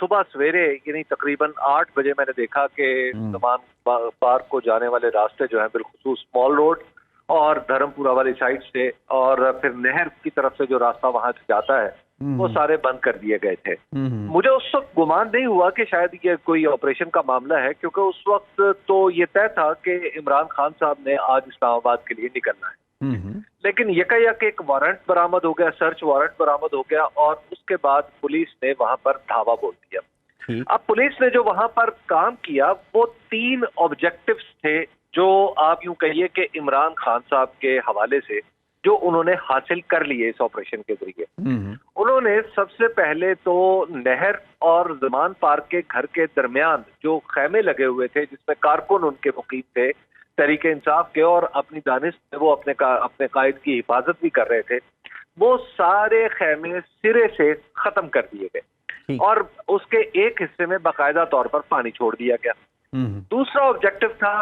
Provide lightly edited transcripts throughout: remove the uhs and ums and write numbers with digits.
सुबह सवेरे यानी तकरीबन 8 बजे मैंने देखा कि ज़मान पार्क को जाने वाले रास्ते जो हैं बिलखुसूस मॉल रोड और धर्मपुरा वाली साइड से और फिर नहर की तरफ से जो रास्ता वहां से जाता है वो सारे बंद कर दिए गए थे। मुझे उस वक्त गुमान नहीं हुआ कि शायद ये कोई ऑपरेशन का मामला है, क्योंकि उस वक्त तो ये तय था कि इमरान खान साहब ने आज इस्लामाबाद के लिए निकलना है। लेकिन यकायक एक वारंट बरामद हो गया, सर्च वारंट बरामद हो गया और उसके बाद पुलिस ने वहां पर धावा बोल दिया। अब पुलिस ने जो वहां पर काम किया वो 3 ऑब्जेक्टिव्स थे जो आप यूं कहिए कि इमरान खान साहब के हवाले से जो उन्होंने हासिल कर लिए इस ऑपरेशन के जरिए। उन्होंने सबसे पहले तो नहर और ज़मान पार्क के घर के दरमियान जो खैमे लगे हुए थे जिसमें कारकुन उनके मुकीम थे तहरीक इंसाफ के और अपनी दानिश से वो अपने कायद की हिफाजत भी कर रहे थे, वो सारे खैमे सिरे से खत्म कर दिए गए और उसके एक हिस्से में बाकायदा तौर पर पानी छोड़ दिया गया। दूसरा ऑब्जेक्टिव था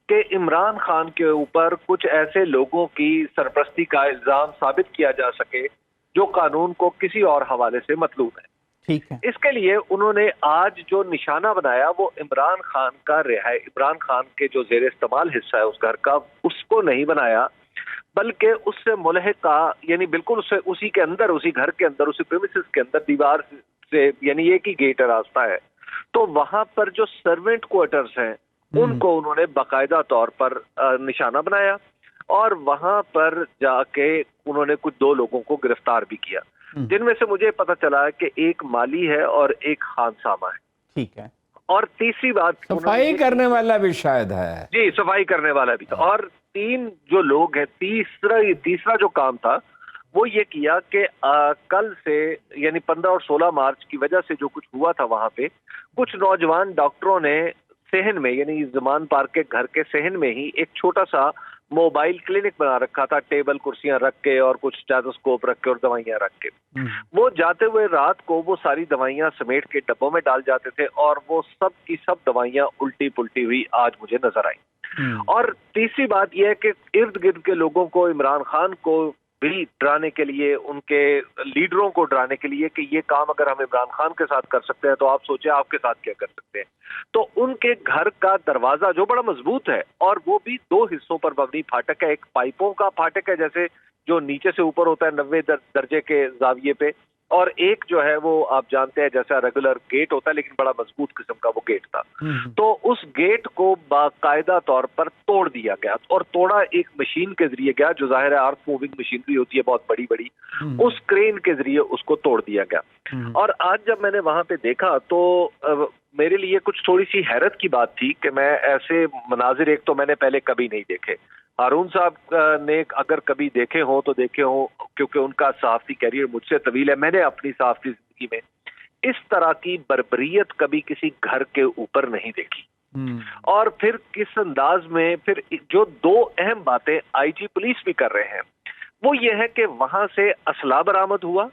कि इमरान खान के ऊपर कुछ ऐसे लोगों की सरपरस्ती का इल्जाम साबित किया जा सके जो कानून को किसी और हवाले से मतलूब है। ठीक है। इसके लिए उन्होंने आज जो निशाना बनाया वो इमरान खान का इमरान खान के जो जेर इस्तेमाल हिस्सा है उस घर का, उसको नहीं बनाया बल्कि उससे मुलहिका यानी बिल्कुल उससे उसी के अंदर, उसी घर के अंदर, उसी प्रीमिसेस के अंदर दीवार से यानी एक ही गेट रास्ता है, तो वहां पर जो सर्वेंट क्वार्टर्स हैं उनको उन्होंने बाकायदा तौर पर निशाना बनाया और वहां पर जाके उन्होंने कुछ 2 लोगों को गिरफ्तार भी किया, जिनमें से मुझे पता चला है कि एक माली है और एक खानसामा है। ठीक है। और तीसरी बात, सफाई करने वाला भी शायद है। जी, सफाई करने वाला भी था। और 3 जो लोग हैं, तीसरा जो काम था वो ये किया कि कल से यानी 15 और 16 मार्च की वजह से जो कुछ हुआ था वहां पे कुछ नौजवान डॉक्टरों ने सहन में यानी ज़मान पार्क के घर के सहन में ही एक छोटा सा मोबाइल क्लिनिक बना रखा था, टेबल कुर्सियां रख के और कुछ स्टेथोस्कोप रख के और दवाइयां रख के। वो जाते हुए रात को वो सारी दवाइयां समेट के डब्बों में डाल जाते थे और वो सब की सब दवाइयां उल्टी पुल्टी हुई आज मुझे नजर आई। और तीसरी बात यह है कि इर्द गिर्द के लोगों को, इमरान खान को भी डराने के लिए, उनके लीडरों को डराने के लिए कि ये काम अगर हम इमरान खान के साथ कर सकते हैं तो आप सोचिए आपके साथ क्या कर सकते हैं। तो उनके घर का दरवाजा जो बड़ा मजबूत है और वो भी 2 हिस्सों पर मबनी फाटक है, एक पाइपों का फाटक है जैसे जो नीचे से ऊपर होता है 90 दर्जे के जाविये पे, और एक जो है वो आप जानते हैं जैसा रेगुलर गेट होता है लेकिन बड़ा मजबूत किस्म का वो गेट था। तो उस गेट को बाकायदा तौर पर तोड़ दिया गया और तोड़ा एक मशीन के जरिए गया जो जाहिर है अर्थ मूविंग मशीनरी होती है बहुत बड़ी बड़ी, उस क्रेन के जरिए उसको तोड़ दिया गया। और आज जब मैंने वहां पे देखा तो मेरे लिए कुछ थोड़ी सी हैरत की बात थी कि मैं ऐसे मनाजिर एक तो मैंने पहले कभी नहीं देखे। हारून साहब ने अगर कभी देखे हो तो देखे हो क्योंकि उनका सहाफती कैरियर मुझसे तवील है। मैंने अपनी सहाफती जिंदगी में इस तरह की बर्बरियत कभी किसी घर के ऊपर नहीं देखी। और फिर किस अंदाज में, फिर जो 2 अहम बातें आईजी पुलिस भी कर रहे हैं वो ये है कि वहां से असला बरामद हुआ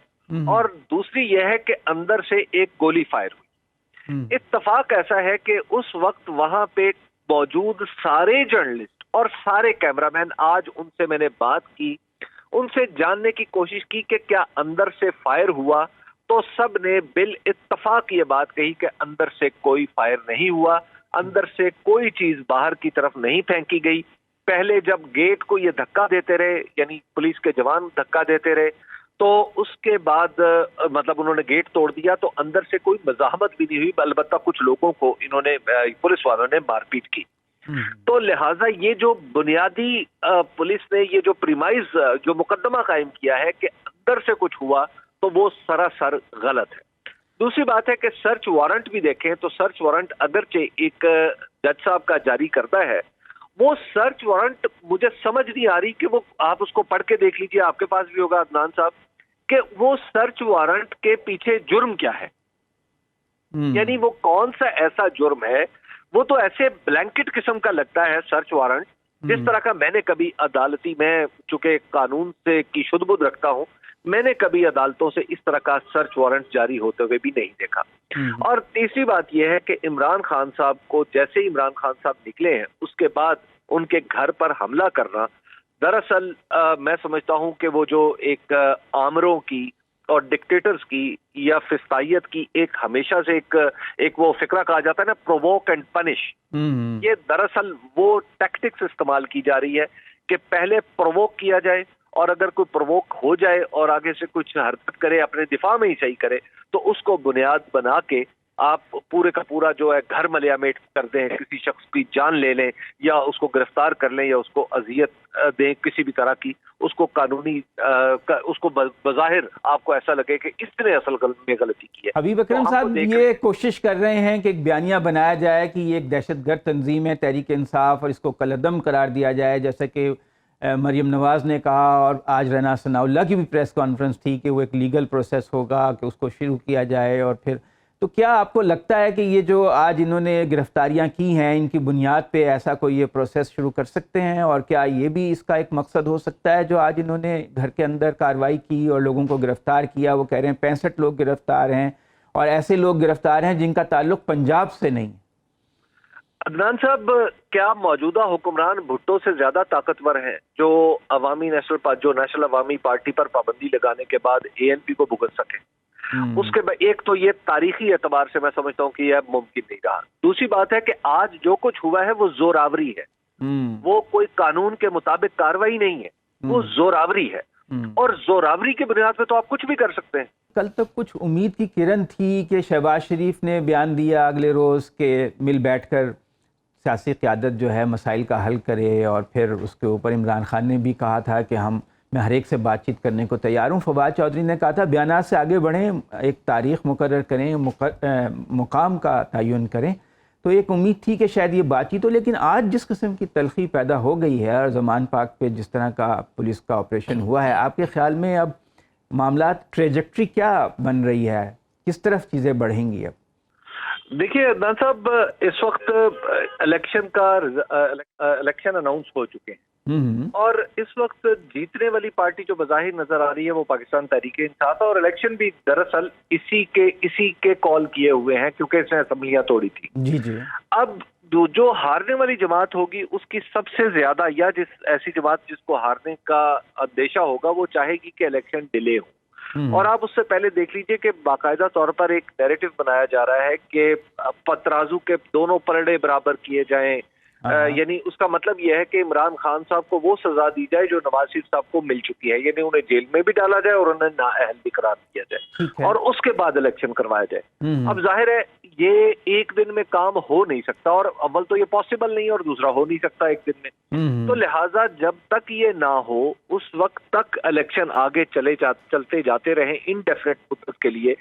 और दूसरी यह है कि अंदर से एक गोली फायर हुई। इत्तफाक ऐसा है कि उस वक्त वहां पे मौजूद सारे जर्नलिस्ट और सारे कैमरामैन, आज उनसे मैंने बात की, उनसे जानने की कोशिश की कि क्या अंदर से फायर हुआ, तो सब ने बिल इत्तफाक ये बात कही कि अंदर से कोई फायर नहीं हुआ, अंदर से कोई चीज बाहर की तरफ नहीं फेंकी गई। पहले जब गेट को ये धक्का देते रहे यानी पुलिस के जवान धक्का देते रहे तो उसके बाद मतलब उन्होंने गेट तोड़ दिया तो अंदर से कोई मज़ाहमत भी नहीं हुई, अलबत्ता कुछ लोगों को इन्होंने पुलिस वालों ने मारपीट की। तो लिहाजा ये जो बुनियादी पुलिस ने ये जो प्रीमाइज जो मुकदमा कायम किया है कि अंदर से कुछ हुआ तो वो सरासर गलत है। दूसरी बात है कि सर्च वारंट भी देखें तो सर्च वारंट अगरचे एक जज साहब का जारी करता है, वो सर्च वारंट मुझे समझ नहीं आ रही कि वो आप उसको पढ़ के देख लीजिए, आपके पास भी होगा अदनान साहब, कि वो सर्च वारंट के पीछे जुर्म क्या है, यानी वो कौन सा ऐसा जुर्म है। वो तो ऐसे ब्लैंकेट किस्म का लगता है सर्च वारंट, जिस तरह का मैंने कभी अदालती, मैं चूंकि कानून से की शुद्ध-बुद्ध रखता हूं, मैंने कभी अदालतों से इस तरह का सर्च वारंट जारी होते हुए भी नहीं देखा। और तीसरी बात यह है कि इमरान खान साहब को, जैसे ही इमरान खान साहब निकले हैं उसके बाद उनके घर पर हमला करना, दरअसल मैं समझता हूं कि वो जो एक आमरों की اور ڈکٹیٹرز کی یا فسطائیت کی ایک ہمیشہ سے ایک وہ فکرہ کہا جاتا ہے نا، پرووک اینڈ پنش. یہ دراصل وہ ٹیکٹکس استعمال کی جا رہی ہے کہ پہلے پرووک کیا جائے، اور اگر کوئی پرووک ہو جائے اور آگے سے کچھ حرکت کرے، اپنے دفاع میں ہی صحیح کرے، تو اس کو بنیاد بنا کے آپ پورے کا پورا جو ہے گھر ملیامیٹ کر دیں، کسی شخص کی جان لے لیں یا اس کو گرفتار کر لیں یا اس کو اذیت دیں کسی بھی طرح کی، اس کو قانونی اس کو بظاہر آپ کو ایسا لگے کہ اس نے اصل میں غلطی کی ہے. حبیب اکرم صاحب یہ کوشش کر رہے ہیں کہ ایک بیانیہ بنایا جائے کہ یہ ایک دہشت گرد تنظیم ہے تحریک انصاف، اور اس کو کالعدم قرار دیا جائے، جیسا کہ مریم نواز نے کہا، اور آج رنا ثناء اللہ کی بھی پریس کانفرنس تھی کہ وہ ایک لیگل پروسیس ہوگا کہ اس کو شروع کیا جائے. اور پھر تو کیا آپ کو لگتا ہے کہ یہ جو آج انہوں نے گرفتاریاں کی ہیں ان کی بنیاد پہ ایسا کوئی یہ پروسیس شروع کر سکتے ہیں؟ اور کیا یہ بھی اس کا ایک مقصد ہو سکتا ہے جو آج انہوں نے گھر کے اندر کارروائی کی اور لوگوں کو گرفتار کیا؟ وہ کہہ رہے ہیں 65 لوگ گرفتار ہیں، اور ایسے لوگ گرفتار ہیں جن کا تعلق پنجاب سے نہیں. عدنان صاحب، کیا موجودہ حکمران بھٹو سے زیادہ طاقتور ہیں جو نیشنل عوامی پارٹی پر پابندی لگانے کے بعد ANP کو بھگت سکے؟ اس کے بعد ایک تو یہ تاریخی اعتبار سے میں سمجھتا ہوں کہ یہ ممکن نہیں رہا. دوسری بات ہے کہ آج جو کچھ ہوا ہے وہ زوراوری ہے، وہ کوئی قانون کے مطابق کاروائی نہیں ہے، وہ زوراوری ہے، اور زوراوری کی بنیاد پہ تو آپ کچھ بھی کر سکتے ہیں. کل تک کچھ امید کی کرن تھی کہ شہباز شریف نے بیان دیا اگلے روز کہ مل بیٹھ کر سیاسی قیادت جو ہے مسائل کا حل کرے، اور پھر اس کے اوپر عمران خان نے بھی کہا تھا کہ میں ہر ایک سے بات چیت کرنے کو تیار ہوں. فواد چودھری نے کہا تھا بیانات سے آگے بڑھیں، ایک تاریخ مقرر کریں، مقام کا تعین کریں. تو ایک امید تھی کہ شاید یہ بات چیت ہو، لیکن آج جس قسم کی تلخی پیدا ہو گئی ہے اور زمان پاک پہ جس طرح کا پولیس کا آپریشن ہوا ہے، آپ کے خیال میں اب معاملات ٹریجیکٹری کیا بن رہی ہے؟ کس طرف چیزیں بڑھیں گی اب؟ دیکھیے عدنان صاحب، اس وقت الیکشن اناؤنس ہو چکے ہیں، اور اس وقت جیتنے والی پارٹی جو بظاہر نظر آ رہی ہے وہ پاکستان تحریک انصاف ہے، اور الیکشن بھی دراصل اسی کے کال کیے ہوئے ہیں کیونکہ اس نے اسمبلیاں توڑی تھی. جی. اب جو ہارنے والی جماعت ہوگی اس کی سب سے زیادہ، یا ایسی جماعت جس کو ہارنے کا اندیشہ ہوگا، وہ چاہے گی کہ الیکشن ڈیلے ہو. اور آپ اس سے پہلے دیکھ لیجئے کہ باقاعدہ طور پر ایک نیریٹو بنایا جا رہا ہے کہ ترازو کے دونوں پلڑے برابر کیے جائیں. یعنی اس کا مطلب یہ ہے کہ عمران خان صاحب کو وہ سزا دی جائے جو نواز شریف صاحب کو مل چکی ہے، یعنی انہیں جیل میں بھی ڈالا جائے اور انہیں نااہل بھی قرار دیا جائے، اور اس کے بعد الیکشن کروایا جائے. اب ظاہر ہے یہ ایک دن میں کام ہو نہیں سکتا، اور اول تو یہ پاسبل نہیں اور دوسرا ہو نہیں سکتا ایک دن میں. تو لہٰذا جب تک یہ نہ ہو اس وقت تک الیکشن آگے چلتے جاتے رہیں انڈیفینٹ مدت کے لیے.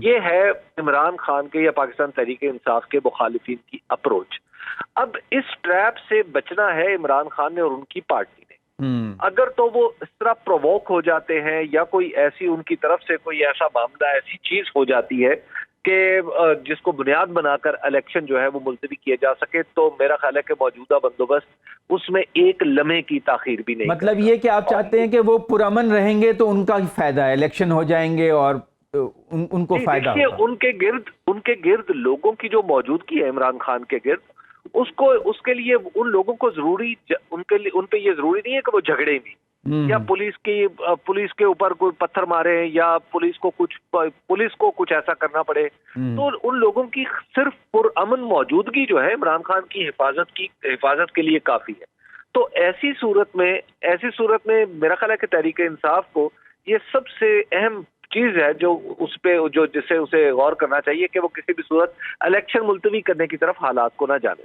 یہ ہے عمران خان کے یا پاکستان تحریک انصاف کے مخالفین کی اپروچ. اب اس ٹریپ سے بچنا ہے عمران خان نے اور ان کی پارٹی نے. اگر تو وہ اس طرح پرووک ہو جاتے ہیں یا کوئی ایسی ان کی طرف سے کوئی ایسا معاملہ، ایسی چیز ہو جاتی ہے کہ جس کو بنیاد بنا کر الیکشن جو ہے وہ ملتوی کیے جا سکے، تو میرا خیال ہے کہ موجودہ بندوبست اس میں ایک لمحے کی تاخیر بھی نہیں. مطلب یہ کہ آپ چاہتے ہیں کہ وہ پرامن رہیں گے تو ان کا ہی فائدہ ہے، الیکشن ہو جائیں گے اور ان کو فائدہ ہوگا. ان کے گرد لوگوں کی جو موجودگی ہے عمران خان کے گرد، اس کے لیے ان لوگوں کو ان پہ یہ ضروری نہیں ہے کہ وہ جھگڑے بھی یا پولیس کے اوپر کوئی پتھر مارے یا پولیس کو کچھ ایسا کرنا پڑے. تو ان لوگوں کی صرف پرامن موجودگی جو ہے عمران خان کی حفاظت کے لیے کافی ہے. تو ایسی صورت میں میرا خیال ہے کہ تحریک انصاف کو یہ سب سے اہم چیز ہے جسے اسے غور کرنا چاہیے کہ وہ کسی بھی صورت الیکشن ملتوی کرنے کی طرف حالات کو نہ جانے.